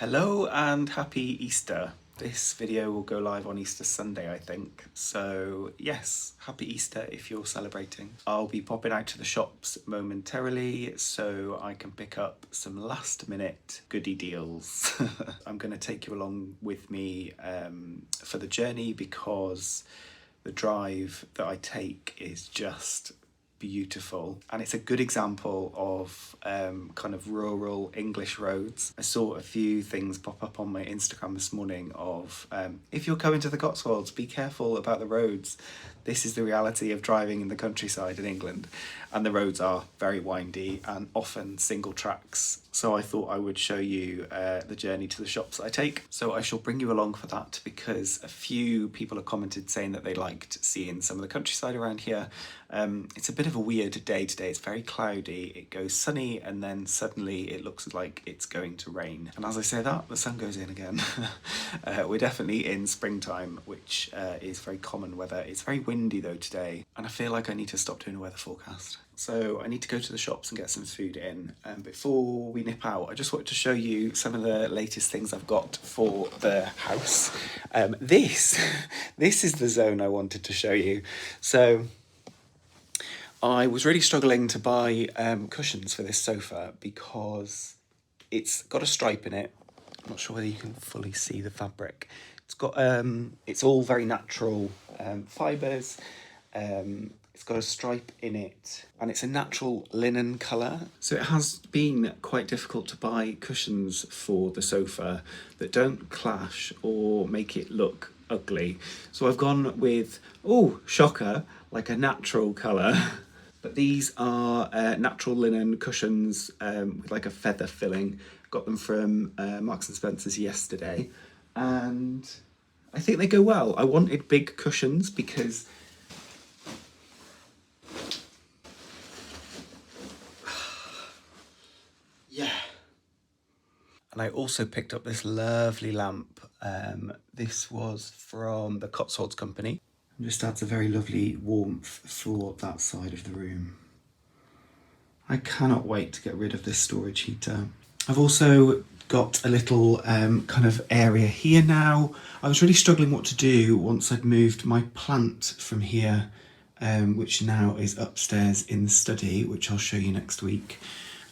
Hello and happy Easter. This video will go live on Easter Sunday, I think. So yes, happy Easter if you're celebrating. I'll be popping out to the shops momentarily so I can pick up some last minute goodie deals. I'm going to take you along with me for the journey because the drive that I take is just beautiful, and it's a good example of kind of rural English roads. I saw a few things pop up on my Instagram this morning of if you're coming to the Cotswolds, be careful about the roads. This is the reality of driving in the countryside in England, and the roads are very windy and often single tracks. So I thought I would show you the journey to the shops I take. So I shall bring you along for that because a few people have commented saying that they liked seeing some of the countryside around here. It's a bit of a weird day today. It's very cloudy. It goes sunny and then suddenly it looks like it's going to rain. And as I say that, the sun goes in again. We're definitely in springtime, which is very common weather. It's very windy though today, and I feel like I need to stop doing a weather forecast. So I need to go to the shops and get some food in. Before we nip out, I just wanted to show you some of the latest things I've got for the house. This is the zone I wanted to show you. So I was really struggling to buy cushions for this sofa because it's got a stripe in it. I'm not sure whether you can fully see the fabric. It's got it's all very natural fibres. It's got a stripe in it and it's a natural linen colour. So it has been quite difficult to buy cushions for the sofa that don't clash or make it look ugly. So I've gone with, oh, shocker, like a natural colour. But these are natural linen cushions with like a feather filling. Got them from Marks and Spencer's yesterday. And I think they go well. I wanted big cushions because yeah. And I also picked up this lovely lamp. This was from the Cotswolds company. It just adds a very lovely warmth for that side of the room. I cannot wait to get rid of this storage heater. I've also got a little kind of area here now. I was really struggling what to do once I'd moved my plant from here, which now is upstairs in the study, which I'll show you next week.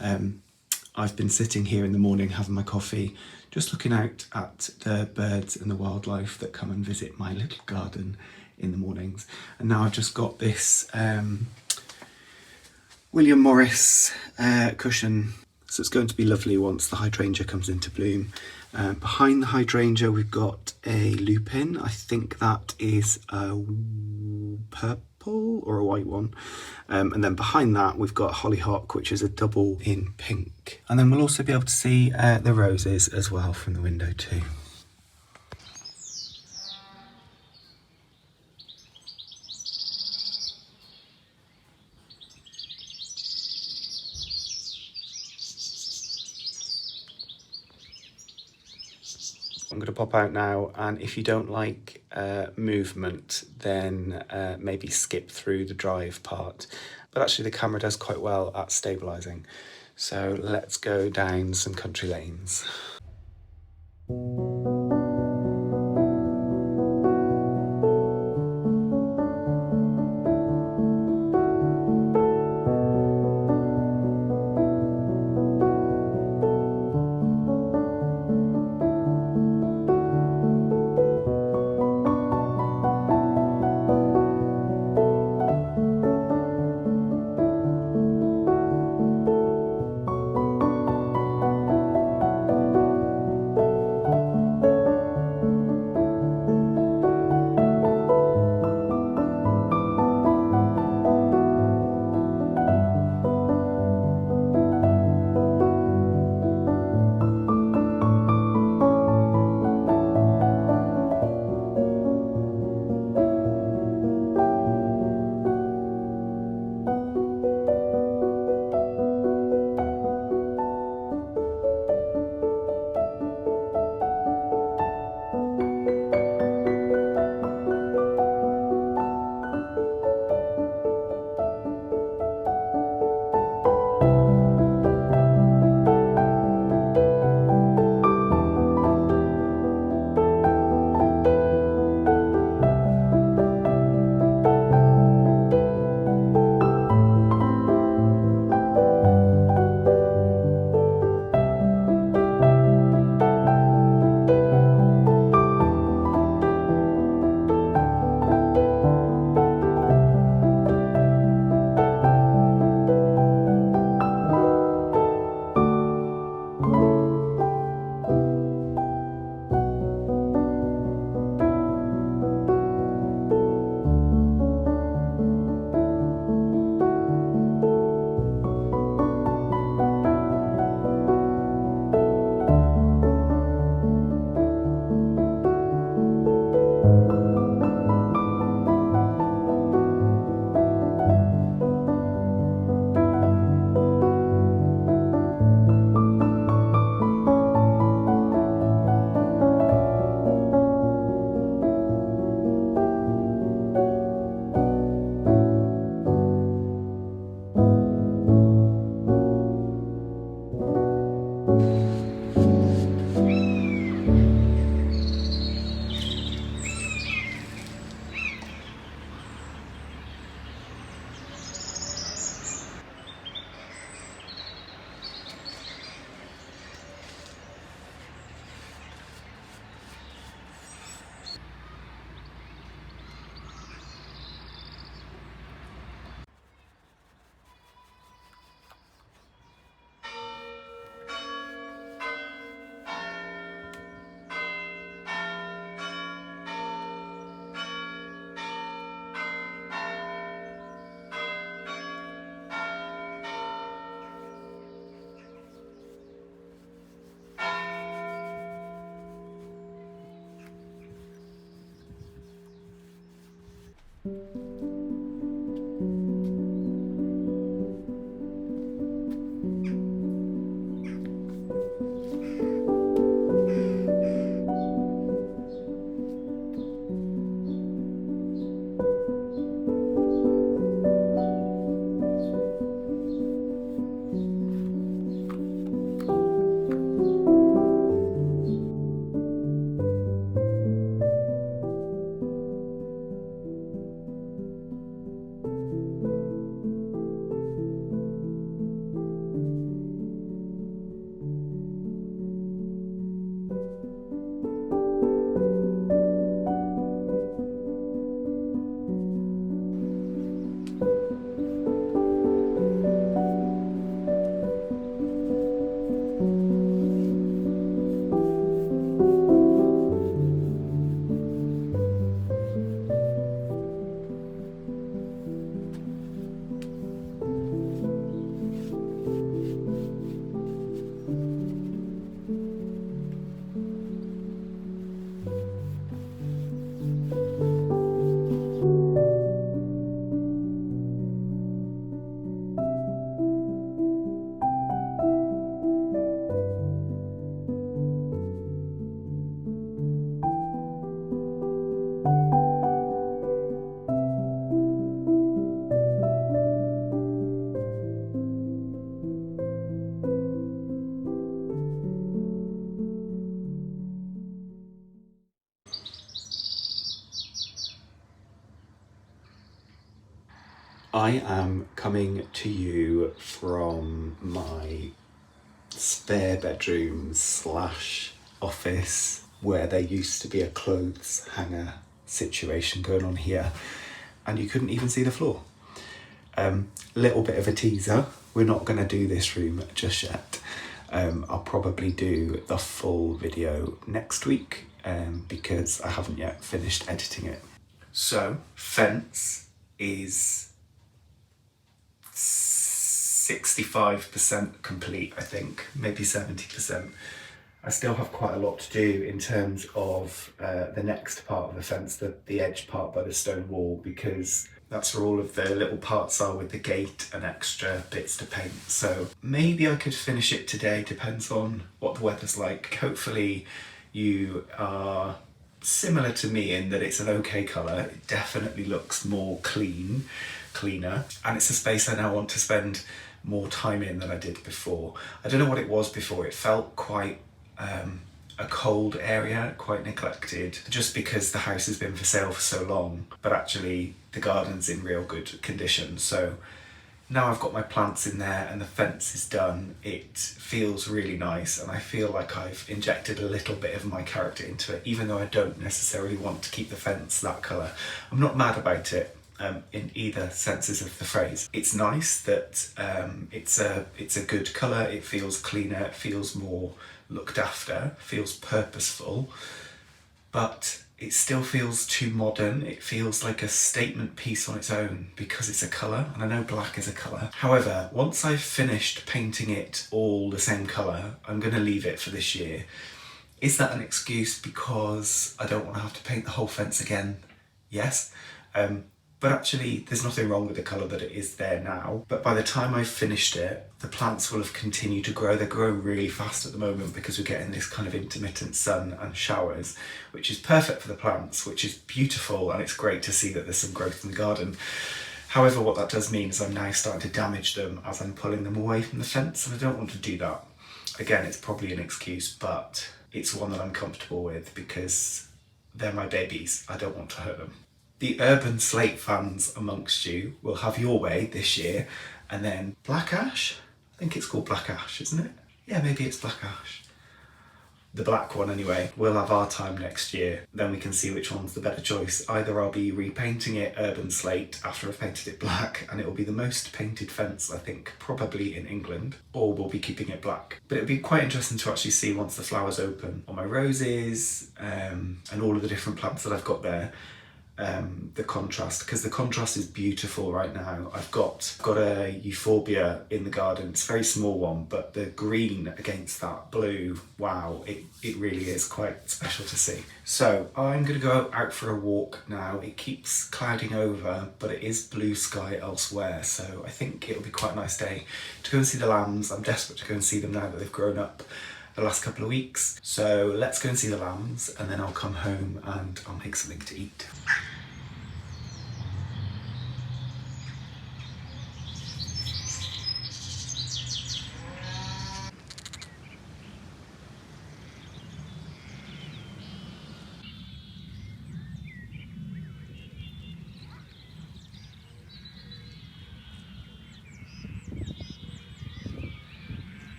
I've been sitting here in the morning having my coffee, just looking out at the birds and the wildlife that come and visit my little garden in the mornings. And now I've just got this William Morris cushion. So it's going to be lovely once the hydrangea comes into bloom. Behind the hydrangea we've got a lupin. I think that is a purple or a white one. And then behind that we've got hollyhock, which is a double in pink. And then we'll also be able to see the roses as well from the window too. I'm going to pop out now, and if you don't like movement, then maybe skip through the drive part. But actually the camera does quite well at stabilising. So let's go down some country lanes. I am coming to you from my spare bedroom slash office where there used to be a clothes hanger situation going on here, and you couldn't even see the floor. Little bit of a teaser, we're not going to do this room just yet. I'll probably do the full video next week because I haven't yet finished editing it. So, fence is 65% complete, I think, maybe 70%. I still have quite a lot to do in terms of the next part of the fence, the edge part by the stone wall, because that's where all of the little parts are with the gate and extra bits to paint. So maybe I could finish it today, depends on what the weather's like. Hopefully you are similar to me in that it's an okay colour. It definitely looks more cleaner, and it's a space I now want to spend more time in than I did before. I don't know what it was before, it felt quite a cold area, quite neglected, just because the house has been for sale for so long, but actually the garden's in real good condition. So now I've got my plants in there and the fence is done, it feels really nice, and I feel like I've injected a little bit of my character into it, even though I don't necessarily want to keep the fence that colour. I'm not mad about it. In either senses of the phrase. It's nice that it's a good colour, it feels cleaner, it feels more looked after, feels purposeful, but it still feels too modern. It feels like a statement piece on its own because it's a colour, and I know black is a colour. However, once I've finished painting it all the same colour, I'm going to leave it for this year. Is that an excuse because I don't want to have to paint the whole fence again? Yes. But actually there's nothing wrong with the colour that it is there now. But by the time I've finished it, the plants will have continued to grow. They're growing really fast at the moment because we're getting this kind of intermittent sun and showers, which is perfect for the plants, which is beautiful, and it's great to see that there's some growth in the garden. However, what that does mean is I'm now starting to damage them as I'm pulling them away from the fence, and I don't want to do that. Again, it's probably an excuse, but it's one that I'm comfortable with because they're my babies. I don't want to hurt them. The urban slate fans amongst you will have your way this year, and then black ash? I think it's called black ash, isn't it? Yeah, maybe it's black ash. The black one anyway. We'll have our time next year, then we can see which one's the better choice. Either I'll be repainting it urban slate after I've painted it black, and it will be the most painted fence, I think, probably in England, or we'll be keeping it black. But it'll be quite interesting to actually see once the flowers open on my roses and all of the different plants that I've got there. the contrast, because the contrast is beautiful right now. I've got a euphorbia in the garden. It's a very small one, but the green against that blue, wow, it really is quite special to see. So I'm gonna go out for a walk now. It keeps clouding over, but it is blue sky elsewhere, so I think it'll be quite a nice day to go and see the lambs. I'm desperate to go and see them now that they've grown up the last couple of weeks. So let's go and see the lambs, and then I'll come home and I'll make something to eat.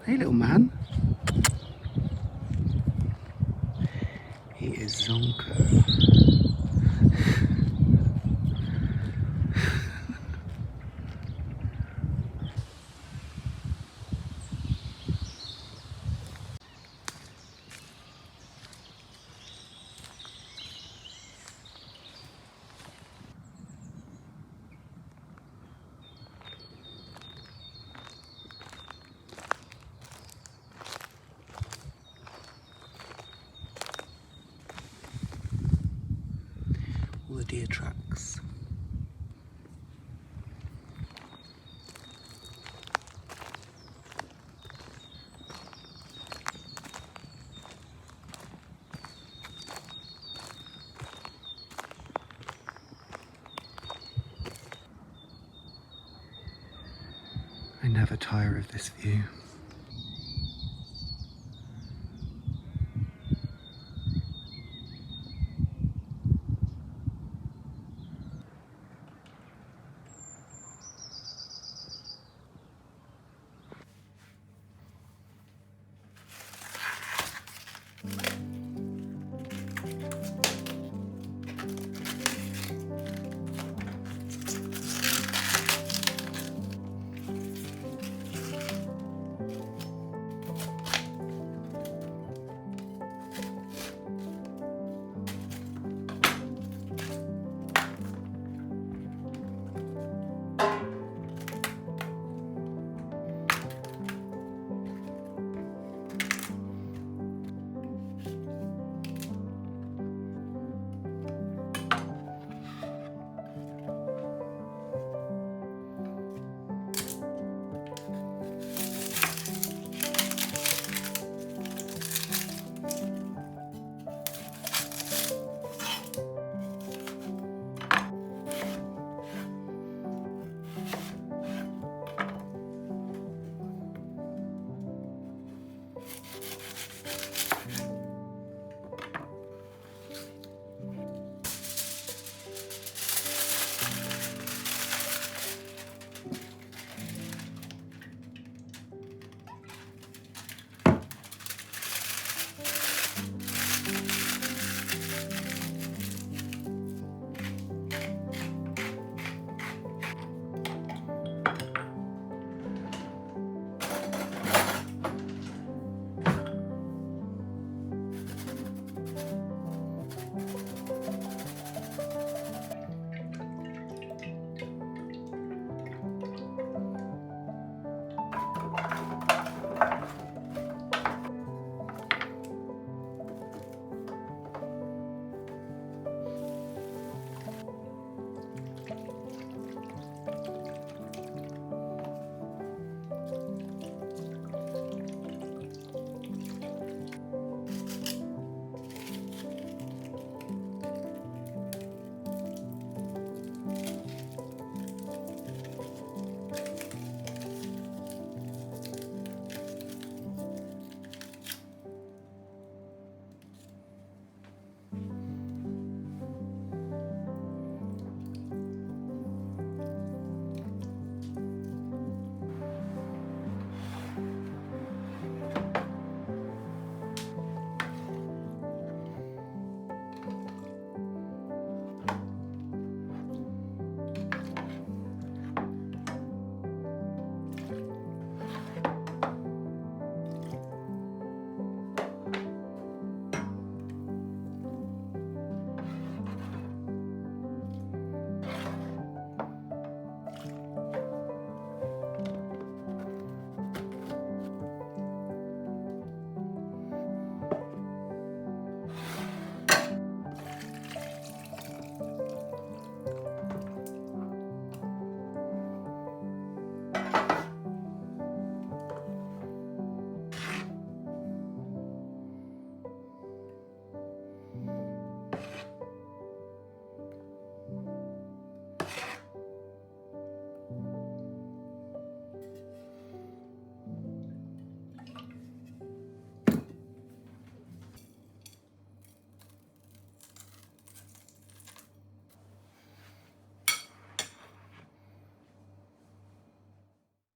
Hey little man. He is Zonko. All the deer tracks. I never tire of this view.